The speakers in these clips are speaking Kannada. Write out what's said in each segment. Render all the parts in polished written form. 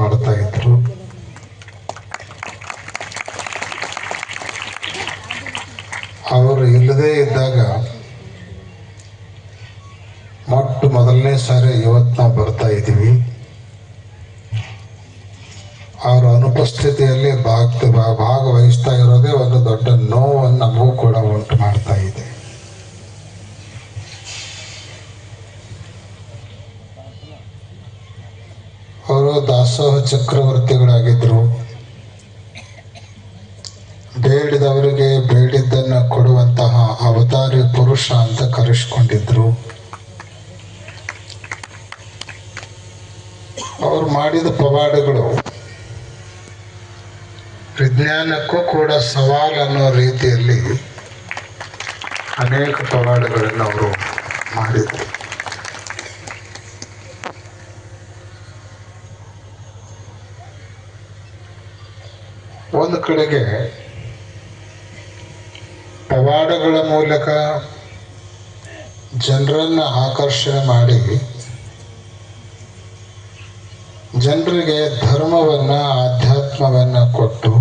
ಮಾಡ್ತಾ ಇದ್ರು. ಅವರು ಇಲ್ಲದೇ ಇದ್ದಾಗ ಮೊದಲನೇ ಸಾರಿ ಇವತ್ತು ನಾವು ಬರ್ತಾ ಇದ್ದೀವಿ. ಅವರ ಅನುಪಸ್ಥಿತಿಯಲ್ಲಿ ಭಾಗವಹಿಸ್ತಾ ಇರೋದೇ ಒಂದು ದೊಡ್ಡ ನೋವನ್ನು ನಮಗೂ ಕೂಡ ಉಂಟು ಮಾಡ್ತಾ ಇದೆ. ಅವರು ದಾಸೋಹ ಚಕ್ರವರ್ತಿಗಳಾಗಿದ್ರು. ಬೇಡಿದವರಿಗೆ ಬೇಡಿದ್ದನ್ನು ಕೊಡುವಂತಹ ಅವತಾರಿ ಪುರುಷ ಅಂತ ಕರೆಸಿಕೊಂಡಿದ್ರು. ಅವರು ಮಾಡಿದ ಪವಾಡಗಳು ವಿಜ್ಞಾನಕ್ಕೂ ಕೂಡ ಸವಾಲು ಅನ್ನೋ ರೀತಿಯಲ್ಲಿ ಅನೇಕ ಪವಾಡಗಳನ್ನು ಅವರು ಮಾಡಿದ್ರು. ಒಂದು ಕಡೆಗೆ ಪವಾಡಗಳ ಮೂಲಕ ಜನರನ್ನು ಆಕರ್ಷಣೆ ಮಾಡಿ ಜನರಿಗೆ ಧರ್ಮವನ್ನು ಆಧ್ಯಾತ್ಮವನ್ನು ಕೊಟ್ಟು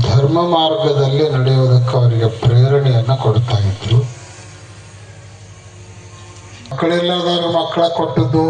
ಧರ್ಮ ಮಾರ್ಗದಲ್ಲಿ ನಡೆಯುವುದಕ್ಕೆ ಅವರಿಗೆ ಪ್ರೇರಣೆಯನ್ನು ಕೊಡ್ತಾ ಇದ್ರು. ಮಕ್ಕಳಿಲ್ಲದವರು ಮಕ್ಕಳ ಕೊಟ್ಟದ್ದು,